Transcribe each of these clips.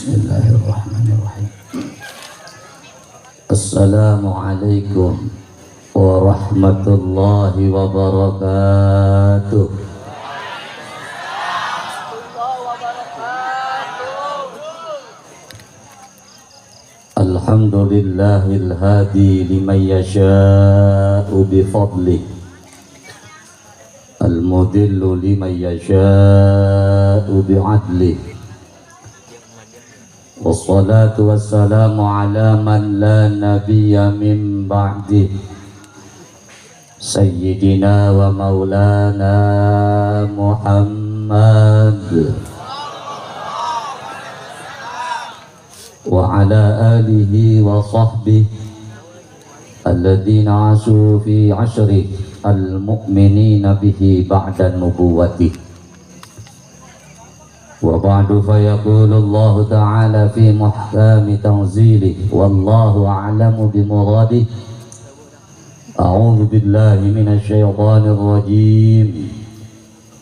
Bismillahirrahmanirrahim. Assalamualaikum warahmatullahi wabarakatuh. Alhamdulillahil hadi liman yasha'u bifadlih, al-mudillu liman yasha'u bi'adlih. Wassalatu wassalamu ala man la nabiyya min ba'dih, Sayyidina wa maulana Muhammad wa ala alihi wa sahbihi alladhina asu fi ashri al-mu'minina bihi ba'da nubuwwati. Wa ba'du fa yaqulu Allah ta'ala fi muhkami tanzilih wallahu a'lamu bi muradih. A'udzu billahi minasy syaithanir rajim.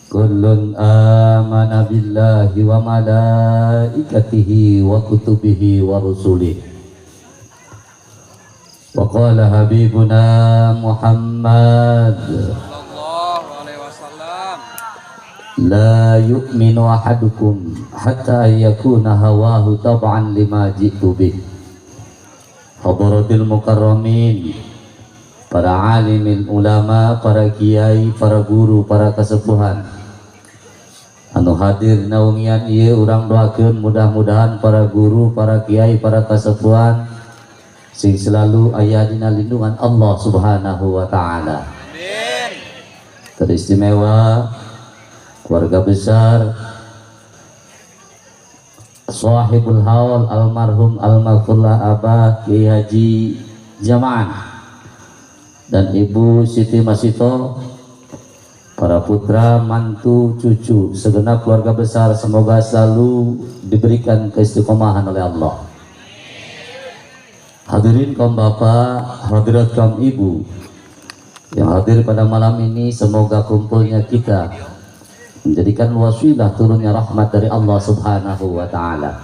Kullun amana billahi wa malaikatihi wa kutubihi wa rusulihi. Wa qala habibuna Muhammad la yu'minu ahadukum hatta yakuna hawahu tab'an lima ji'tu bih. Hadratil mukarramin, para alimin ulama, para kiai, para guru, para kasepuhan anu hadir naungian ieu urang doakeun mudah-mudahan para guru, para kiai, para kasepuhan sing selalu aya dina lindungan Allah Subhanahu wa taala. Amin. Teristimewa keluarga besar sahibul haul almarhum almaghfurlah Abah Kiai Haji Jamaan dan Ibu Siti Masito, para putra, mantu, cucu, segenap keluarga besar, semoga selalu diberikan keistiqomahan oleh Allah. Hadirin kaum bapak, hadirat kaum ibu yang hadir pada malam ini, semoga kumpulnya kita menjadikan wasilah turunnya rahmat dari Allah Subhanahu wa taala.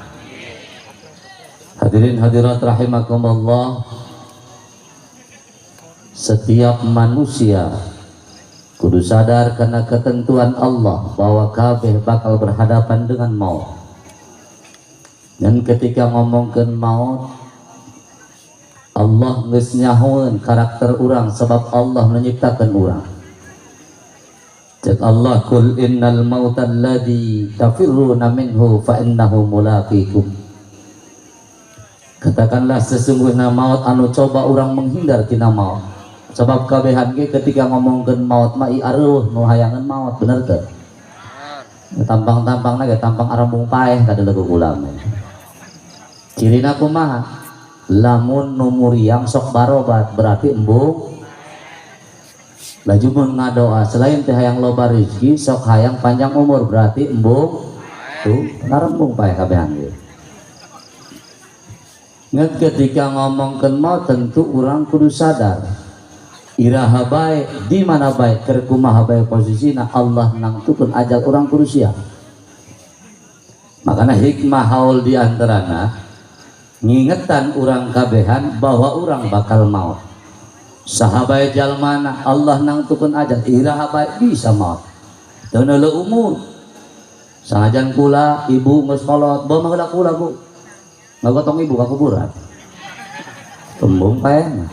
Hadirin hadirat rahimakumullah, setiap manusia kudu sadar karena ketentuan Allah bahwa kabeh bakal berhadapan dengan maut. Dan ketika ngomongkeun maut, Allah geus nyahoeun karakter urang sebab Allah menciptakan urang. Cek Allah, kul innal mautal ladzi tafirruna minhu fa innahu mulaqikum. Katakanlah sesungguhnya maut anu coba orang menghindar tina maut. Sebab kabehan ge ketika ngomongkeun maut mah i areuh nu hayangan maut, bener teu? Tampang-tampangna ge tampang arembung paeh ka deuleuh ulama. Cirina kumaha? Lamun nu muriang sok barobat berarti embung. Laju mun ngadoa selain teh hayang loba rezeki sok hayang panjang umur berarti embung tuh narembung pae kabehan ge. Ngan ketika ngomongkeun maut tentu urang kudu sadar iraha bae di mana bae keur kumaha bae posisina Allah nangtukeun ajal urang kudu siap. Makana hikmah haul di antarana ngingetan urang kabehan bahwa urang bakal maut. Sahabat jalmana Allah nangtukeun ajal iraha bae bisa maut teu neuleuh umur. Sangajan kula ibu geus kolot bawa mah kula bu ngagotong ibu ka kuburan tembung pae mah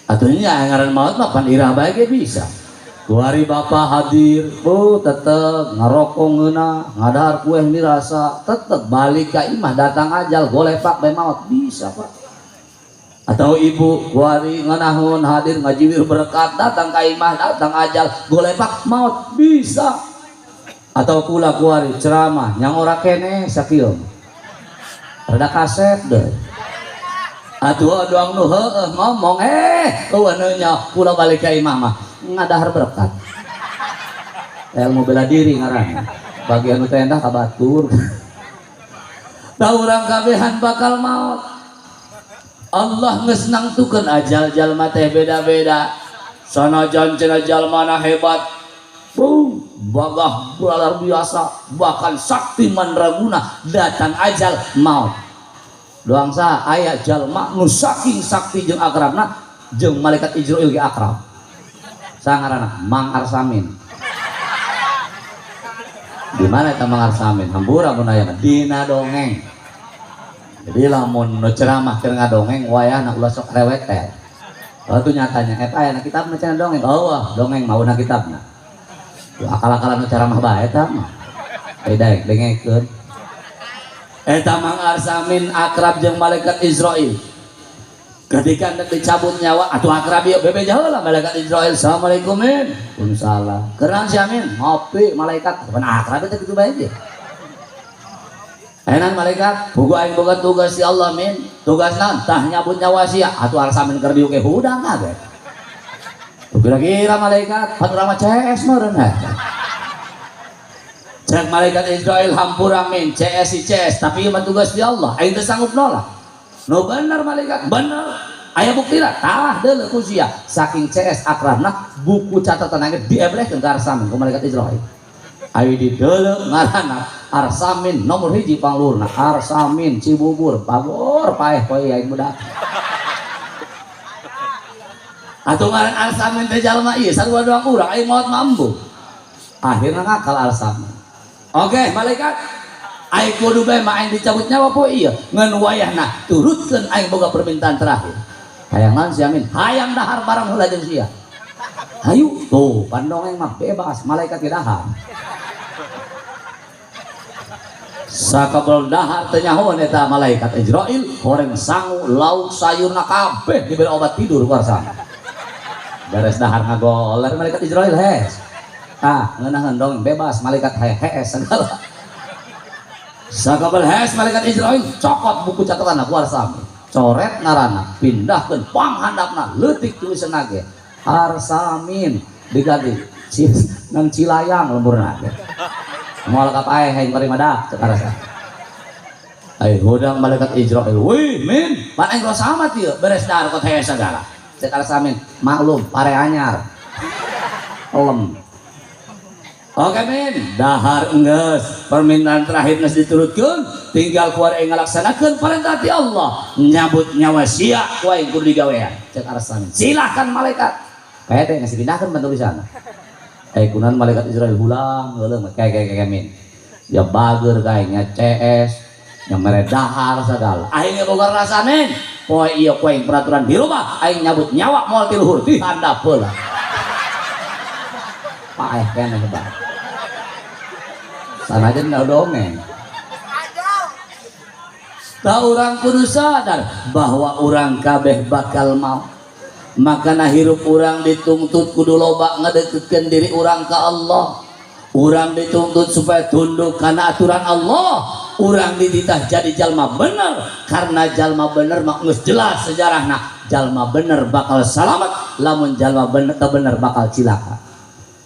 atunya ngaran maut mah pan iraha bae ge bisa. Kuari bapa hadir tetep ngarokongna ngadahar kueh mirasa tetep balik ka imah datang ajal golepak bae maut bisa Pak. Atau ibu kuari nganahun hadir ngajiwir berkat datang ka imah datang ajal golepak maut bisa. Atau kula kuari ceramah yang ora kene sakieu rada kaset deh atuh doang nu heueuh ngomong eueuh nya kula balik ka imah mah ngadahar berkat ilmu bela diri ngaran bagian nu teh endah kabatur. Da urang kabehan bakal maut. Allah geus nangtukeun ajal jalma teh beda-beda. Sanajan cenah jalmana hebat, bagah luar biasa, bahkan sakti mandraguna datang ajal maut. Doang sah aya jalma nu saking sakti jeung akrabna jeung malaikat Israil ge akrab. Sangarana Mang Arsamin. Di mana eta Mang Arsamin? Hambura mun aya dina dongeng. Jadi lamun nu ceramah keur ngadongeng wayahna ulah sok rewet teh. Itu nyatanya eta aya na kitabna cenah dongeng. Oh, dongeng mauna kitabna. Akal-akalan nu ceramah bae eta mah. Daek dengekeun. Eta Mang Arsamin akrab jeung malaikat Israil. Ketika hendak dicabut nyawa atuh akrab ieu bebe jaheula malaikat Israil. Assalamualaikum min. Waalaikumsalam. Keran si Amin ngopi malaikat. Pan akrab teh kitu bae ge. Enak malaikat, buku aing boga tugas si Allah min. Tugas naon? Tah nyabut nyawa sia. Atuh Arsamin keur dieu ge hudang kabeh. Kira-kira malaikat patur mah CS meureun ha. Cek malaikat Israil hampura min CS si CS tapi ieu mah tugas di Allah. Aing teu sanggup nolak. No bener malaikat, bener. Aya buktina tah deuleu ku sia. Saking CS akrabna buku catatan ge diebrehkeun ka Arsamin ku malaikat Israil. Ayo di deuleu ngaranna Arsamin nomor hiji panglurna Arsamin Cibubur pagor paeh poe aing budak. Atuh ngaran Arsamin teh jalma ieu sarua doang urang aing maot mambu. Akhirna ngakal Arsamin. Oke, malaikat aing kudu bae mah aing dicabut nyawa poe ieu ngan wayahna turutkeun aing boga permintaan terakhir. Hayang naon si Amin? Hayang dahar barang heula jeung sia. Hayu tuh pandongeng mah bebas malaikat ge dahar. Sakabel dahar teu nyahoan eta malaikat Israil horeng sangu lauk sayurna kabeh diberi obat tidur ku Arsamin. Beres dahar ngagoler malaikat Israil hes. Ngeunaheun dong bebas malaikat hes segala. Sakabel hes malaikat Israil cokot buku catatan ku Arsamin. Coret ngaranna pindahkeun panghandapna leutik tulisanna ge Arsamin diganti nang Cilayang lemburna ge. Moal ka paeh hayang bari madak cek Arsamin. Ai hodang malaikat Israil. Wih, min, pan aing rosa amat ieu beres dahar kot hes segala. Cek Arsamin, maklum pare anyar. Lem. Oke min, dahar enggeus, permintaan terakhir geus diturutkeun, tinggal kuar aing ngalaksanakeun perintah ti Allah, nyabut nyawa sia ku aing kudu digawean. Cek Arsamin. Silahkan malaikat. Kae geus dipindahkeun ban tulisanna. Kunan malaikat Israil ulang heuleuh kayak min. Ya bager kae nya CS, yang mere dahar sagala. Aing boga rasaneun, poe ieu ku aing peraturan dirubah, aing nyabut nyawa moal ti luhur di handap heula. Paeh keneh hebat. Sanajan da dongeng. Ta urang kudu sadar bahwa urang kabeh bakal maut. Maka hirup urang dituntut kudu loba ngadeukkeun diri urang ka Allah. Urang dituntut supaya tunduk kana aturan Allah. Urang dititah jadi jalma bener karena jalma bener mah geus jelas sejarahna. Jalma bener bakal salamet, lamun jalma bener teu bener bakal cilaka.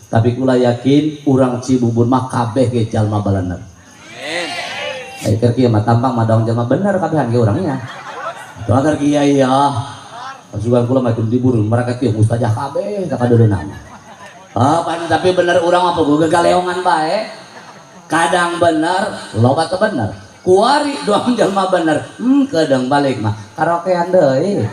Tapi kula yakin urang Cibubur mah kabeh ge jalma bener. Amin. Keur kieu mah tampang mah daun jalma bener kabehan ge urangnya. Tuh agar kieu ya. Pasukan kula mah diburu mereka teh mustajah kabeh ka kadeuna. Tapi bener urang apa gua galeongan bae. Kadang bener, loba teu bener. Kuari doang jalma bener. Kadang balik mah karaokean deui.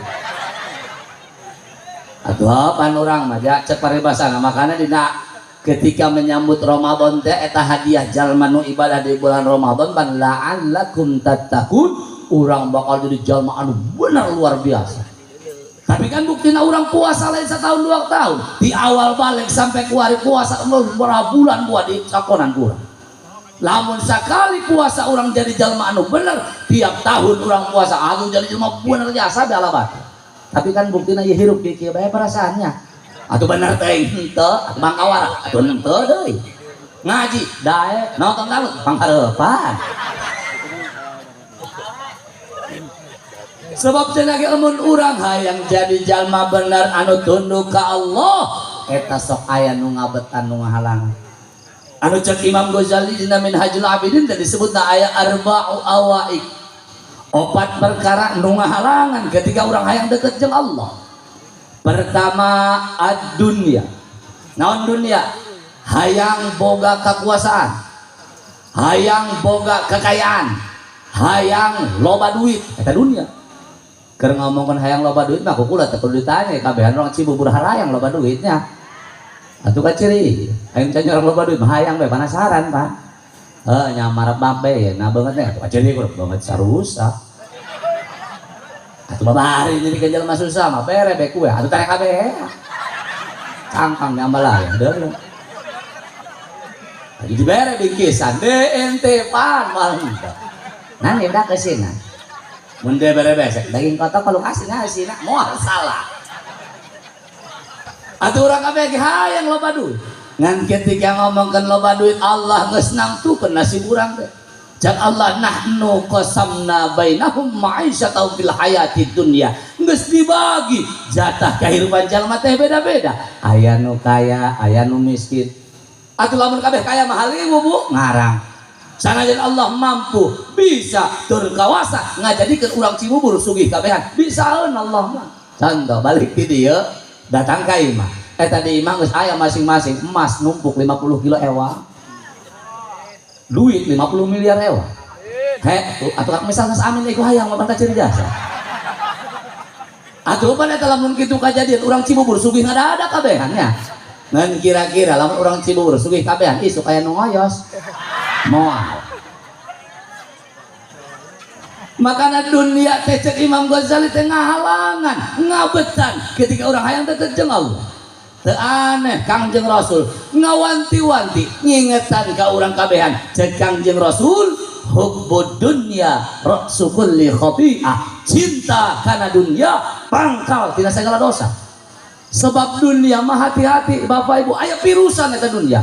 Atuh pan urang mah cek paribasana makana dina ketika menyambut Ramadan teh eta hadiah jalma nu ibadah di bulan Ramadan pan la'allakum tattaqun urang bakal jadi jalma anu bener luar biasa. Tapi kan buktinya orang puasa lain setahun 2 tahun di awal balik sampai kuari puasa berapa bulan buat di sakonan kurang. Lamun sekali puasa orang jadi jalma anu bener tiap tahun orang puasa anu jadi jalma bener jasa bala batu. Tapi kan buktinya ya hirup di kieu bae perasaannya. Atuh bener teh henteu mangkawara atuh henteu deui. Ngaji daek nonton dangdut panghareupan. Sebab cenah ge lamun urang hayang jadi jalma bener anu tunduk ka Allah eta sok aya nu ngabetan nu ngahalang. Anu cek Imam Ghazali dina Minhajul Abidin teh disebutna aya arba'u awaik. 4 perkara nu ngahalangan ketika urang hayang deket jeung Allah. Pertama ad-dunya. Naon dunya? hayang boga kekuasaan, hayang boga kekayaan, hayang loba duit eta dunia. Keur ngomongkeun hayang loba duit mah kukula teu perlu ditanya kabehan orang Cibubur hayang loba duitnya. Atuh ka ciri hayang can orang loba duit mah hayang bae penasaran Pak. Nyamar babe ya nah banget nih atuh ka ciri kurang banget sarusa. Atuh babari jadi ke jelema susah mah bere bae kue atuh tanya kabeh. Cangkang nyambala ya deuleu. Jadi bere bingkisan DNT pan malah. Nah udah kesina. Mun dia bere besek daging kotor kalau kasih ngasih nak moal salah. Atuh urang kabeh ge hayang loba duit. Ngan ketika ngomongkeun loba duit Allah geus nangtukeun nasib urang teh. Jan Allah nahnu qasamna bainahum ma'isyatan fil hayatid dunya. Geus dibagi jatah kehidupan jalma teh beda-beda. Aya nu kaya, aya nu miskin. Atuh lamun kabeh kaya mah haliwuh Bu ngarang. Sanajan Allah mampu bisa terkawasa ngajadikeun urang Cibubur sugih kabehan. Bisaeun Allah mah. Contoh balik ti dieu datang ka imah. Eta di imah geus aya masing-masing emas numpuk 50 kilo ewa. Duit 50 miliar ewa. Atuh misalnya amin iku hayang mah ka ciri jasa. Atuh pan eta lamun kitu kajadian urang Cibubur sugih ngada-ada kabehannya. Ngan kira-kira lamun urang Cibubur sugih kabehan isuk aya nu ngoyos. Moal. Makana dunia teh cek Imam Ghazali teh ngahalangan, ngabetan ketika orang hayang teh jeung Allah. Teu aneh Kangjeng Rasul ngawanti-wanti ngingetan ka urang kabehan cek Kangjeng Rasul hubbud dunya ra'su kulli khati'ah. Cinta kana dunia pangkal tina segala dosa. Sebab dunia mah hati-hati Bapak Ibu aya virusan eta dunia.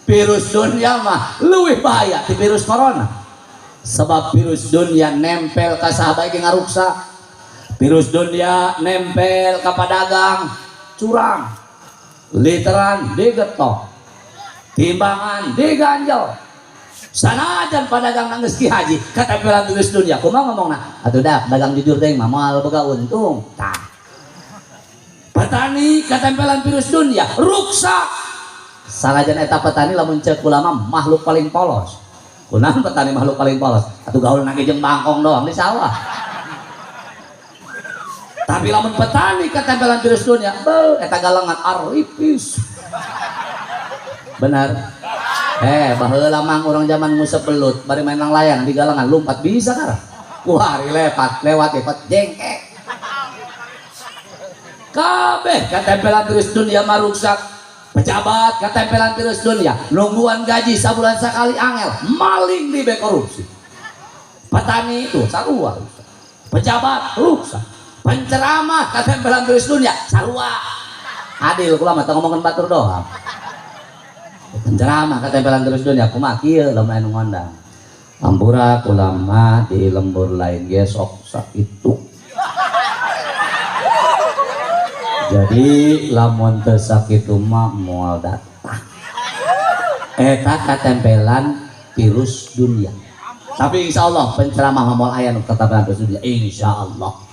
Virus dunia mah leuwih bahaya ti virus corona. Sebab virus dunia nempel ka sahabat ge ngaruksa. Virus dunia nempel ka padagang curang. Literan digetok. Timbangan diganjel. Sanajan padagang geus ki haji katempelan virus dunia. Kumaha ngomongna? Atuh dak dagang jujur teh mah moal boga untung. Tah. Petani katempelan virus dunia ruksak. Sanajan eta petani lamun ceuk ulama makhluk paling polos. Kunaon petani makhluk paling polos? Atuh gaul nage jeung bangkong doang di sawah. Tapi lamun petani ketempelan virus dunia, eta galengan aripis. Benar. Baheula mang urang zaman ngusep belut, bari main nang layang di galengan lompat bisa kara. Kuari lewat jengkek. Kabeh ketempelan virus dunia mah ruksak. Pejabat ketempelan virus dunia nungguan gaji sabulan sekali angel maling di korupsi. Petani itu sarua pejabat rusak. Penceramah ketempelan virus dunia sarua adil kula mah ngomongkeun batur doang. Penceramah ketempelan virus dunia kumaha kieu lamun anu ngondang ampura kula mah di lembur lain ge sok sakitu. Jadi lamun teu sakitu mah moal datang. Eta katempelan virus dunia. Tapi insya Allah penceramah moal aya nu katempelan virus dunia insyaallah.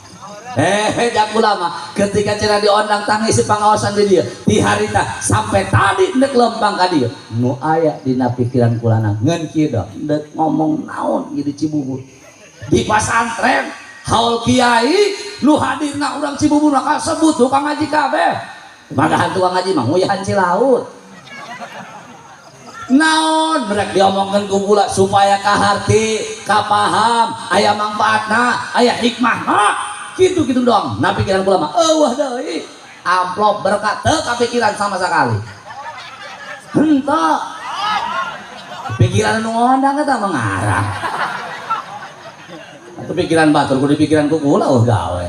Jak ulama ketika cenah diondang tangis pangaosan di dieu di harita sampai tadi neuk lempang ka dieu nu aya dina pikiran kulana ngeun kieu da deuk ngomong naon ieu di Cibubur di pasantren haul kiai nu hadirna urang Cibubur maka sebut tukang ngaji kabeh. Padahal tukang ngaji mah nguyahan Cilaut. Naon merek diomongkeun ku kula supaya kaharti, kapaham, aya manfaatna, aya hikmahna. Gitu doang. Nah pikiran kula mah eueuh deui. Amplop berkat teu kapikiran sama sekali. Henteu. Pikiran nu ngondang eta mengarang. Pikiran batur kudu pikiran ku kula gawe.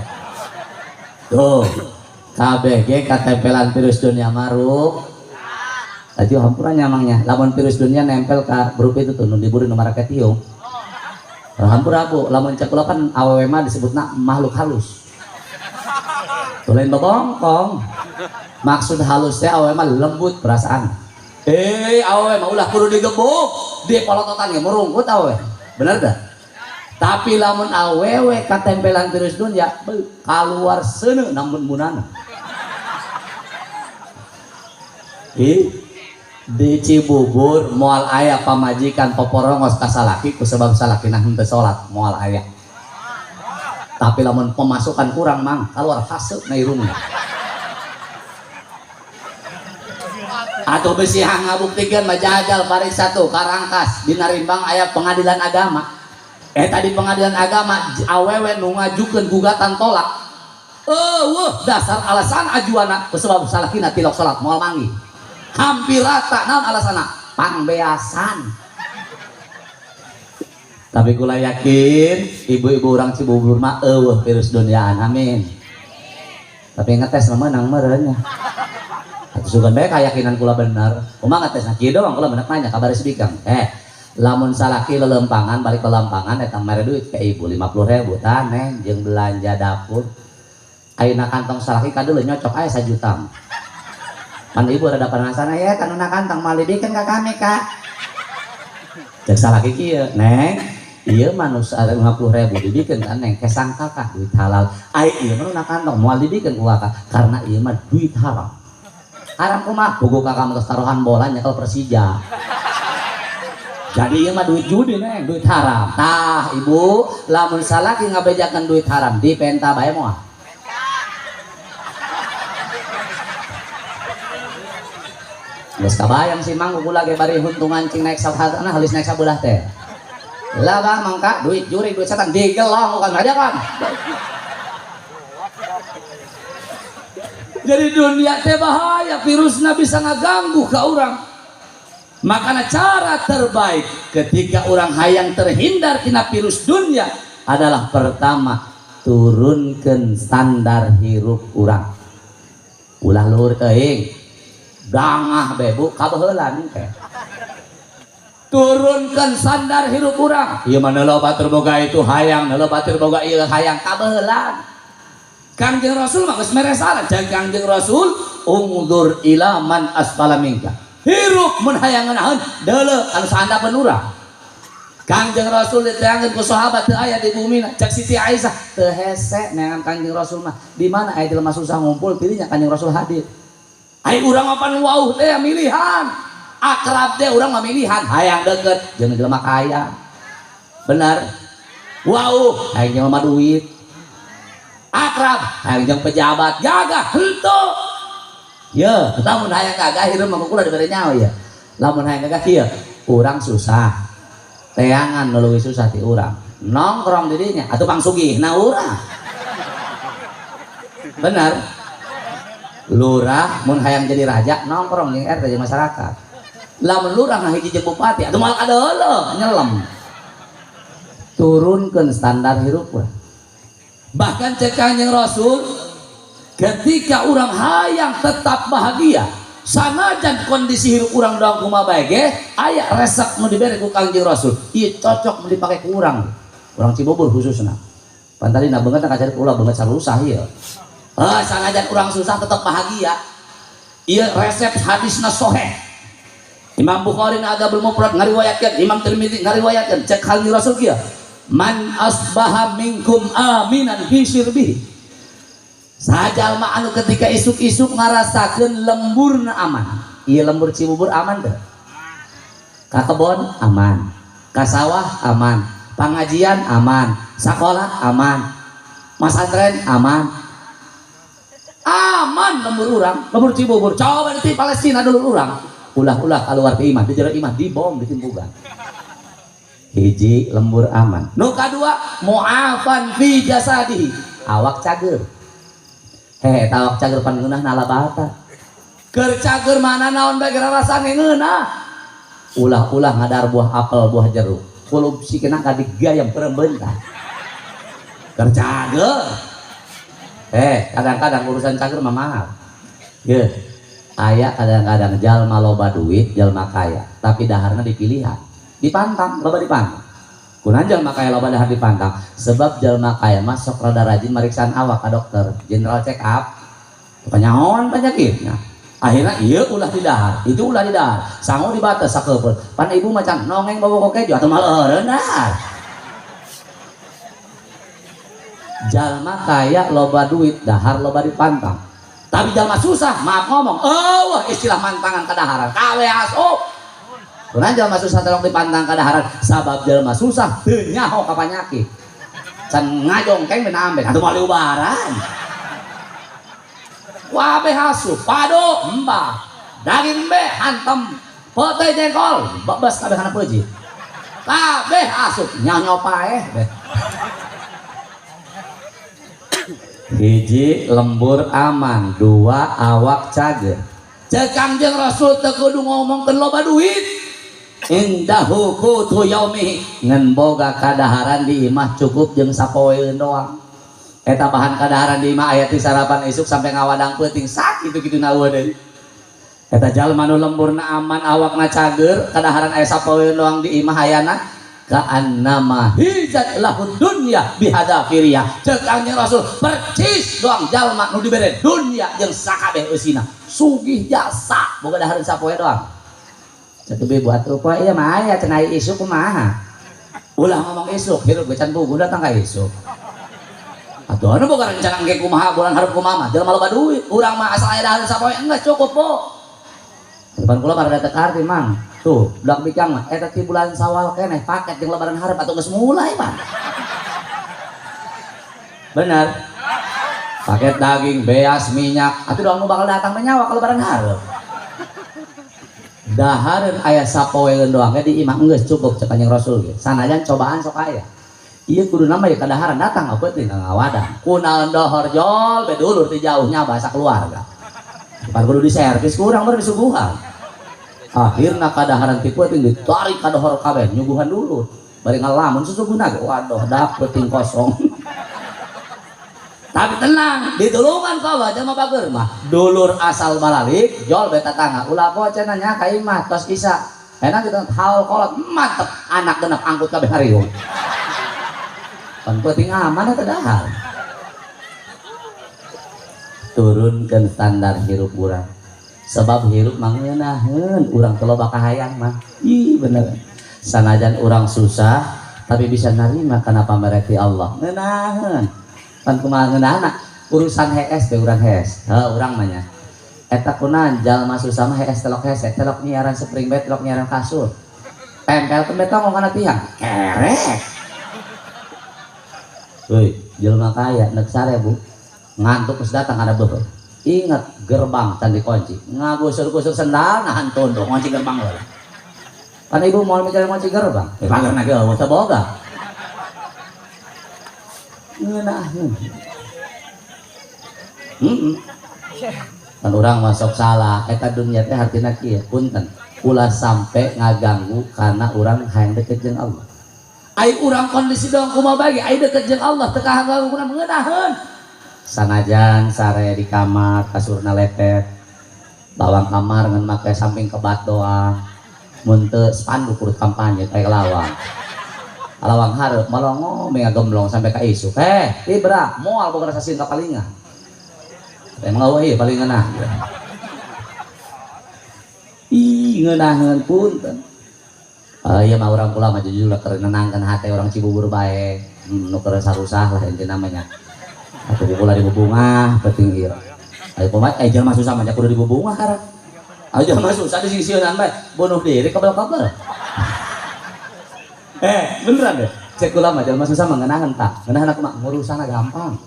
Tuh. Kabeh ge katempelan virus dunia maruk. Tadi hampura nyamangnya. Lamun virus dunia nempel ka grup itu tuh nu diburi nu marake tiung. Hampura Bu, lamun cek kula kan awewe mah disebutna makhluk halus. Tuh lain bokong. Maksud halus teh awewe mah lembut perasaan. Awewe mah ulah kudu digebuk, dipolototan ge merungkut awewe. Bener dah? Tapi lamun awewe katempelan virus dunia keluar seuneu namun munana. di Cibubur moal aya pamajikan poporongos ka salaki ku sebab salaki nah henteu salat moal aya. Tapi lamun pemasukan kurang mang keluar haseup na irungna. Atuh bisi hang ngabuktikeun mah jajal bari satu karangkas dina Rimbang aya pengadilan agama. Tadi pengadilan agama awewe nu ngajukeun gugatan tolak. Weuh dasar alasan ajuana ku sebab salakina tilok salat moal manggih. Hampir rata naon alasanna pangbeasan. Tapi kula yakin ibu-ibu orang Cibubur mah eueuh virus duniaan amin. Tapi ngetes mah menang meureun nya. Atuh sugan bae kayakinan kula bener. Kumaha ngetesna kieu doang kula bener nanya kabar Bikang. Lamun salaki lelempangan balik ke lempangan eta mere duit ke ibu 50.000 tah neng jeung belanja dapur. Ayeuna kantong salaki kadeuleu nyocok aya 1 juta. Pan ibu rada panasana ya kanuna kantong mal dibikeun ka kami Kak. Cek salaki kieu neng ieu manus ada 50.000 dibikeun ka neng kesang kakak duit halal. Ai ieu mah kantong moal dibikeun ku kakak karena ieu mah duit haram. Haram kumaha? Bogo kakak mah taruhan bola nyekel Persija. Jadi ieu mah duit judi neng, duit haram. Tah ibu, lamun salaki ngabejakeun duit haram di penta bae moal. Geus kabayang si Mang kula ge bari huntungan cing naik sabhatana halis naik sabelah teh. Lah bang mangka duit juri duit setan digelong kan aja kan. Jadi dunia teh bahaya, virusna bisa ngaganggu ke orang. Makanya cara terbaik ketika orang hayang terhindar tina virus dunia adalah pertama turunkan standar hirup orang. Ulah luhur teuing. Dangah bebu kabeheulan teh. Turunkan standar hirup urang. Ieu mah neuleuh batur boga itu hayang, neuleuh batur boga ieu hayang kabeheulan. Kangjeng Rasul mah geus mere salah jeung Kangjeng Rasul ungdur ila man asfala minka. Hirup mun hayang ngeunaheun deuleu anu sahandapeun urang. Kangjeng Rasul diteangeun ku sahabat teu aya di bumi cek Siti Aisyah teu hese neangan Kangjeng Rasul mah di mana aya jelema susah ngumpul pilihnya Kangjeng Rasul hadir. Ai urang mah pan wauh teh milihan. Akrab teh urang mah milihan, hayang deukeut jeung jelema kaya. Bener. Wauh, hayang jelema duit. Akrab, hayang jeung pejabat, gagah henteu. Ye, lamun hayang gagah hirup mah kula dibere nyawa ya. Lamun hayang gagah kieu, urang susah. Teangan nu leuwih susah ti urang. Nongkrong di dinya atuh pang sugihna urang. Bener. Lurah mun hayang jadi raja nongkrong jeung RT jeung masyarakat. Lamun lurah ngahiji jeung bupati atuh moal kadeuleuh nyelem. Turunkeun standar hirup we. Bahkan cek Kanjeng Rasul ketika urang hayang tetap bahagia sanajan kondisi hirup urang dalam kumaha bae ge aya resep nu dibere ku Kanjeng Rasul. Ieu cocok mun dipake ku urang. Urang Cibubur khususna. Pantarina beungeut ka cari ulah beungeut salusah ieu. Sanajan urang susah tetap bahagia. Ieu resep hadisna sahih. Imam Bukhari na Adabul Mufrad ngariwayatkeun, Imam Tirmidzi ngariwayatkeun cek Kanjeng Rasul kieu. Man asbaha minkum aminan fi sirbihi. Sajalma anu ketika isuk-isuk ngarasakeun lemburna aman. Ieu lembur Cibubur aman teu? Ka kebon aman. Ka sawah aman. Pangajian aman. Sakola aman. Masantren aman. Aman lembur urang, lembur Cibubur. Coba di Palestina dulu urang. Ulah-ulah keluar ke imah, di jalan imah dibom ditimbugan. Hiji lembur aman. Nu kadua mu'afan fi jasadihi. Awak cager. Awak cager pan ngeunah nala bata. Keur cager mana naon bae rasane ngeunah. Ulah-ulah ngadar buah apel, buah jeruk. Kulo sikena ka digayam perembeuntan. Keur cager. Kadang-kadang urusan cager mah mahal. Ye. Aya kadang-kadang jalma loba duit, jalma kaya, tapi daharna dipilihan. Dipantang, loba dipantang. Kunaon jalma kaya loba dahar dipantang? Sebab jalma kaya mah sok rada rajin mariksaan awak ka dokter, general check up. Panyaon penyakitna. Akhirnya ieu ulah di dahar, itu ulah di dahar. Sangu dibates sakeupeuh. Pan ibu macan nongeng bawa keju atuh mal eureun dahar. Jalma kaya loba duit, dahar loba dipantang. Tapi jalma susah maaf ngomong istilah mantangan kadaharan kawe asup kunaon jalma susah terong dipantang kadaharan sabab jalma susah teu nyaho ka panyakit can ngajongkeng dina amben atuh moal diubaran wabe asup pado embah daging be hantem poteh jengkol bebas kabeh kana peuji kabeh asup nyanyo paeh beh hiji lembur aman dua awak cager cek Kangjeng Rasul teu kudu ngomongkeun loba duit indahu qutu yaumi ngan boga kadaharan di imah cukup jeung sapoeun doang eta bahan kadaharan di imah aya ti sarapan isuk sampai ngawadang peuting sak kitu-kituna deui eta jalma nu lemburna aman awakna cager kadaharan aya sapoeun doang di imah hayana ka'annama hijat lahud dunya bihadafiriya cek Kangjeng Rasul percis doang jalma nu dibere dunya jeung sakabeh eusina sugih jasa boga dahareun sapoe doang cek teu buat apa ieu mah aya cenah isuk kumaha ulah ngomong isuk hirup gecan puguh datang ka isuk atuh anu boga rencana engke kumaha bulan hareup kumaha jalma loba duit urang mah asal aya dahareun sapoe enggak cukup po depan kula pada teu karti mang tuh belak bikang mah eta ti bulan Sawal keneh paket jeung lebaran hareup atuh geus mulai mah bener paket daging beas minyak atuh doang nu bakal datang menyawa ka lebaran hareup dahareun aya sapoeun doang di imah geus cukup cek Kanjeng Rasul ge sanajan cobaan sok aya ieu kudu nama ya kadaharan datang apeuting ka ngawadang kunaon dohor jol be dulur ti jauhnya bahasa keluarga pan kudu diservis kurang baru disuguhan akhirna kadaharan ti peuting ditarik ka dohor kabeh nyuguhan dulu bari ngalamun susuguhna ge waduh dak peuting kosong tapi tenang ditulungan ka bae mah bager mah dulur asal balalik jol beta tangga ulah poe cenah nya ka imah tos isa enak kita haul kolot mantep anak genep angkut kabeh hariung pan peuting aman eta dahar turunkan standar hirup urang sebab hirup mangeunahkeun urang teu loba kahayang mah ih bener sanajan urang susah tapi bisa narima kana pamerti Allah ngeunaheun pan kumaha ngeunahna urusan hees teh urang hees urang mah nya eta kunaon jalma susah mah hees telok hese telok nyiaran spring bed telok nyiaran kasur tempelkeun betong kana tiang kerek euy jelema kaya neuk 1000 ngantuk terus datang ada beuh ingat gerbang can dikunci ngagusur-gusur sendal nahan tondok ngunci gerbang we kan ibu mau mikir ngunci gerbang pagerna ge eueuh teu boga ngeunahkeun kan urang masuk salah eta dunya teh hartina kieu punten ulah sampai ngaganggu karena urang hayang deket jeung Allah ai urang kondisi doang kumaha bagi ai deket jeung Allah teu kahanggu kuna ngeunahkeun sanajan sare di kamar kasurna lepet bawang kamar ngan make samping kebat doang mun teu spanduk urut kampanye kayak lawang hareup malongo menga gemblong sampai ka isuk tibra moal boga rasa cinta palingan ngeueuh ieu palinganna ih ngeunaheun punten ieu mah urang kula mah jujur keur nenangkeun hate urang Cibubur bae nu keur sarusah lah intina namanya atuh di bola di bubungah penting ieu aya pomat jalma susah mah kudu di bubungah karang jalma susah di sisieun bae bunuh diri kabel-kabel beneran deh cek kula mah jalma susah mah ngeunaheun tah ngeunaheun kumaha ngurusana gampang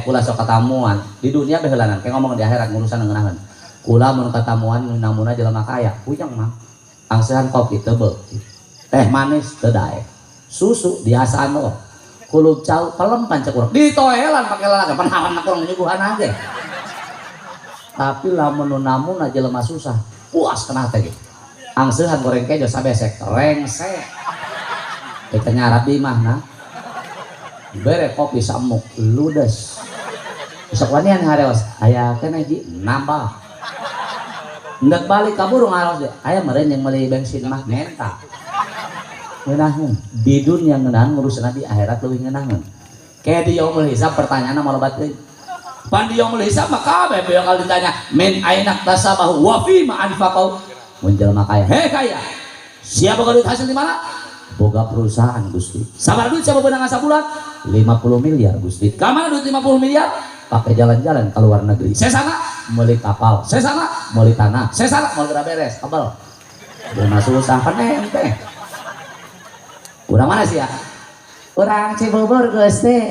kula sok katamuan di dunia behelanan kayak ngomong di akhirat ngurusan ngeunaheun kula mun katamuan namuna jalma kaya puyeng mah angsehan kopi teu beuki teh manis teu daek susu diasaan mah kulub cau pelem pancek urang ditoelan pake lalaga panhawan urang nyuguhan ge tapi lamun nu namuna jelema susah puas kenah teh angsehan goreng kejo sabesek rengsek kita nyarap di imahna bere kopi samuk ludes sok wanian hareos aya keneh ji nambah hendak balik kabur ngaros deh aya meureun yang meuli bensin mah nenta ngeunaheun di dunia ngeunaheun ngurusna di akhirat leuwih ngeunaheun kayak di yaumul hisab pertanyaanna malah batin pan di yaumul hisab mah kabeh bakal ditanya min aina tasabahu wa fi ma anfaqau mun jelema kaya kaya siapa duit hasil di mana boga perusahaan Gusti sabar duit siapa beunang sabulan 50 miliar Gusti ka mana duit 50 miliar pakai jalan-jalan ke luar negeri. Saya sana meuli kapal, saya sana meuli tanah, saya sana mau gerak beres kabel. Udah susah kan teh. Urang mana sih ya? Urang Cibubur geus teh.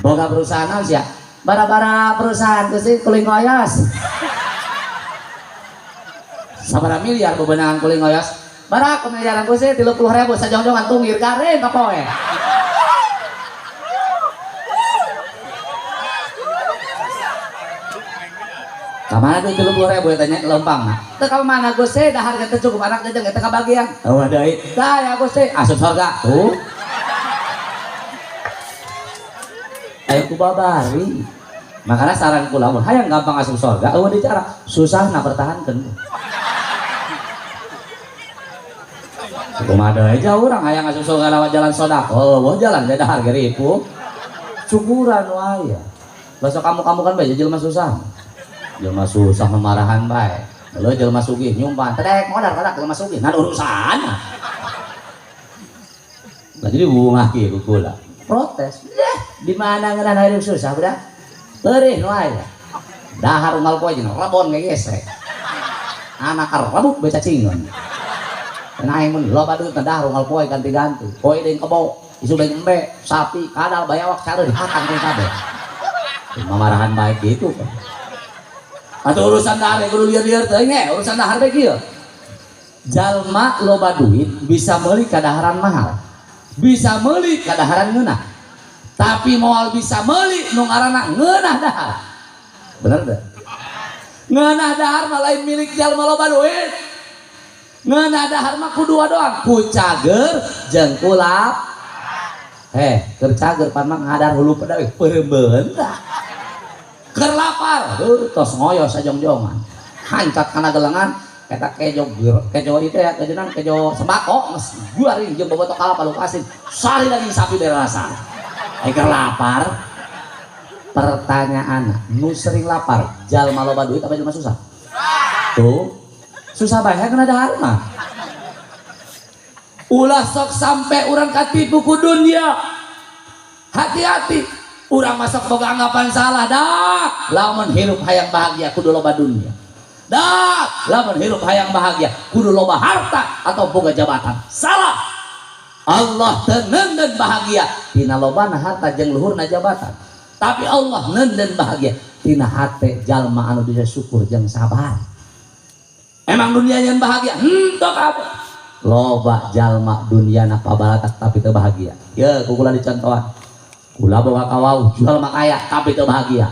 Boga perusahaan naon sih ya? Bara-bara perusahaan geus teh kuling ngoyos. Sabaraha miliar bebenangan kuling ngoyos? Barak miliaran geus teh 30.000 sajong-jongan tunggir garing ka poe. Kamana duit 30.000 ya tanya lempang nah. Teu ka mana Gus teh dahar teh cukup anak jeung eta kabagian. Eueuh deui. Tah ya Gus teh asup surga. Tuh. Ayo ku babari. Makanya saran kula mun hayang gampang asup surga eueuh dicara susahna pertahankeun. Kumaha aja urang hayang asup surga lewat jalan sedekah. Eueuh jalan teh dahar ge ripuh. Cukuran wae. Besok kamu kan bae jelema susah. Jelma susah memarahan bae. Lo jelma sugih nyumpan tedek modal kadak jelma sugih nan urusan. Nah jadi bunga kieu kula. Protes. Di mana ngeunaan hidup susah budak? Teureun wae. Dahar unggal poe jeung rebon gegesek. Anak rebuk bae cacingeun. Naing mun loba duit dahar unggal poe ganti-ganti. Poe deung kebo, isu deung embe, sapi, kadal bayawak cara dihatang teh kabeh. Memarahan bae gitu kan. Atau urusan dahar kudu lieur-lieur teh nge, urusan dahar teh kieu. Jalma loba duit bisa meuli kadaharan mahal. Bisa meuli kadaharan ngeunah. Tapi moal bisa meuli nu ngaranna ngeunah dahar. Bener teh? Ngeunah dahar mah lain milik jalma loba duit. Ngeunah dahar mah kudu doang, ku cager jeung ku lap. Keur cager pan mah ngadar hulu pada peureubeun tah. Keur lapar, tos ngoyos sajong-jongan. Hancat kana gelengan eta kejo ieu teh kejeunang kejo sembako geus guaring jeung bobotoh kalapa lupasin. Sari daging sapi berasa. Keur lapar. Pertanyaan, nu sering lapar, jalma loba duit apa jalma susah? Tuh. Susah bae kana dahar mah. Ulah sok sampai urang katipu ku dunia. Hati-hati. Urang masuk boga anggapan salah dah. Lamun hirup hayang bahagia kudu loba dunia. Dah, lamun hirup hayang bahagia kudu loba harta atau boga jabatan. Salah. Allah teu neundeun bahagia tina lobana harta jeung luhurna jabatan. Tapi Allah neundeun bahagia tina hate jalma anu bisa syukur jeung sabar. Emang dunia yang bahagia? Henteu kabeh. Loba jalma duniana pabalatak tapi teu bahagia. Ye, kukula dicontohan. Kula bawa kawau jual makaya tapi teu bahagia.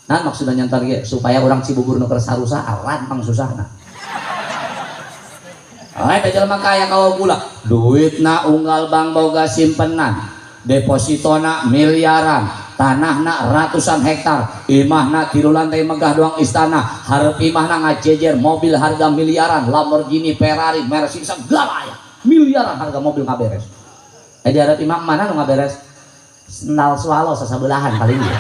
Nah maksudnya nyantar ge supaya orang Cibubur nu keur sarusa rantang susahna. Eta jelema kaya kawau kula, duitna unggal bank boga simpenan, depositona miliaran, tanahna ratusan hektar, imahna 3 lantai megah doang istana, hareup imahna ngajejer mobil harga miliaran, Lamborghini, Ferrari, Mercedes segala aya. Miliaran harga mobil ngaberes. Di hareup imah mana nu ngaberes? Sendal swallow sasabelahan paling dia.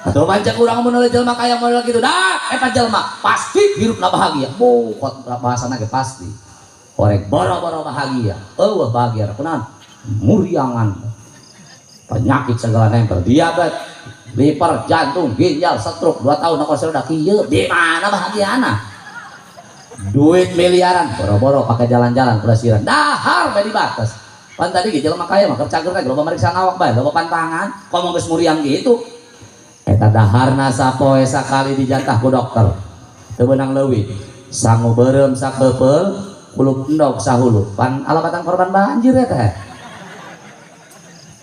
Atau pancak urang mun jelema kaya model kitu dah eta jelma pasti hirupna bahagia. Kok bahasana ge pasti. Korek boro-boro bahagia. Eueuh bahagia kunaon? Muriangan. Penyakit segala nempel, diabetes, liver, jantung, ginjal, stroke 2 tahun aku sudah kieu. Di mana bahagiana? Duit miliaran boro-boro pakai jalan-jalan pelesiran. Dahar bae dibates. Pan tadi gitu jelema kaya mah keur cager teh loba mariksa awak bae, loba pantangan, komo geus muriang gitu. Eta daharna sapoe sakali dijantah ku dokter. Teu beunang leuwih. Sangu beureum sakeupel, kuluk endog sahulu. Pan alabatan korban banjir eta.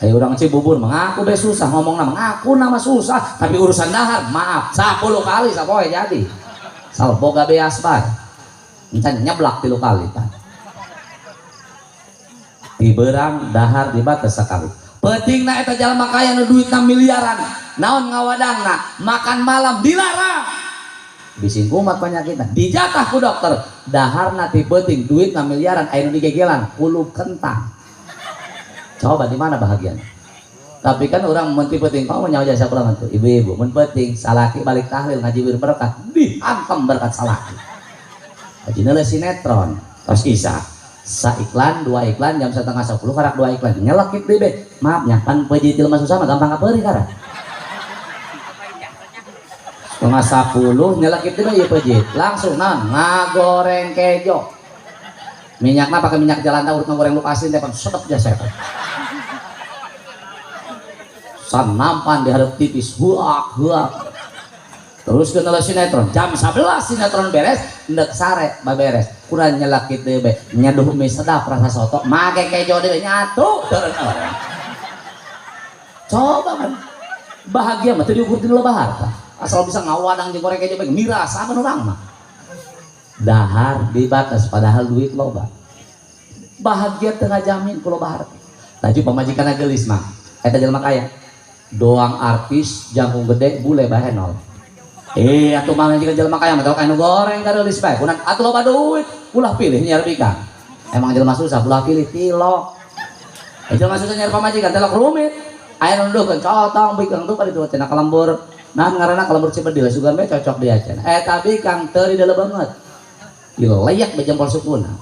Urang Cibubur mengaku deh susah ngomongna mengaku nama susah, tapi urusan dahar maaf 10 kali sapoe jadi. Sal boga beas bae. Encan nyeblak 3 kali pan. Di berang dahar dibates sekali. Pentingna eta jalma kaya nu duitna miliaran. Naon ngawadangna? Makan malam dilarang. Bising kumat penyakitna. Dijatah ku dokter. Daharna ti penting duitna miliaran aya nu digegelan kulu kentang. Coba di mana bahagianya? Tapi kan orang mun ti penting kau nyawa jasa kula mantu. Ibu-ibu mun penting salaki balik tahlil ngaji wir berkat dihantam berkat salaki. Ajina sinetron tos Isa sa iklan dua iklan jam setengah 10 karak dua iklan nyelekit bebe maafnya kan pejitil mah susah mah gampang kapeureuk karak setengah 10 nyelekit bebe ieu pejit langsung ngagoreng kejo minyakna pakai minyak jalan urut ngagoreng lu asin teh sedep jasa eta san nampan di hareup tipis huak terus ke sinetron jam 11 sinetron beres ndek sare baberes kurang nyelakit deui be nyaduh mie sedap rasa soto make kejo deui nyatu teureun orang coba kan bahagia mah teu diukur ti loba harta asal bisa ngawadang jeung goreng kejo bae mirasa mun urang mah dahar dibatas padahal duit loba bahagia teu ngajamin ku loba harta tadi pamajikanna geulis mah eta jelema kaya doang artis jangkung gede bule bae nol atuh mah jika jelema kaya mah kainu goreng kareulis bae kunaon atuh loba duit ulah pilih nyar bika emang jelema susah ulah pilih tilok jelema susah nyar pamajikan telok rumit aya nu nduhkeun cotong bikang tuh kali cenah kalembur naon ngaranna kalembur Cibedil sugan bae cocok di acan eta bikang teu dideuleu banget dileyak be jempol sukuna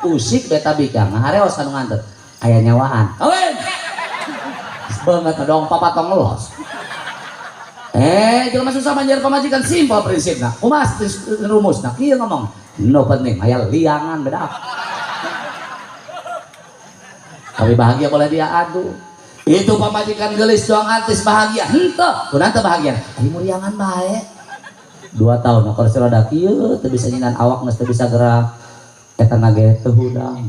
usik beta bikang ngahareos anu nganter aya nyawaan kawin banget dong papa tong los jelema susah manjar pamajikan simpel prinsipna kumaha rumusna kieu ngomong no penting aya liangan bedak tapi bahagia boleh dia adu itu pamajikan geulis doang artis bahagia henteu kunaon teu bahagia ari muriangan bae 2 tahun kursi roda kieu teu bisa nyinan awak geus teu bisa gerak eta nage teu hudang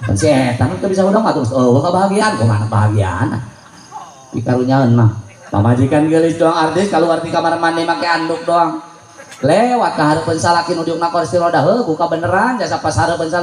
pan si eta teu bisa hudang atuh kebahagiaan kumaha bahagiaan pikarunyaeun mah pamajikan geulis doang artis keluar di kamar mandi make anduk doang lewat ka hareupeun salaki nu diukna kursi roda heuh buka beneran jasa pas hareupeun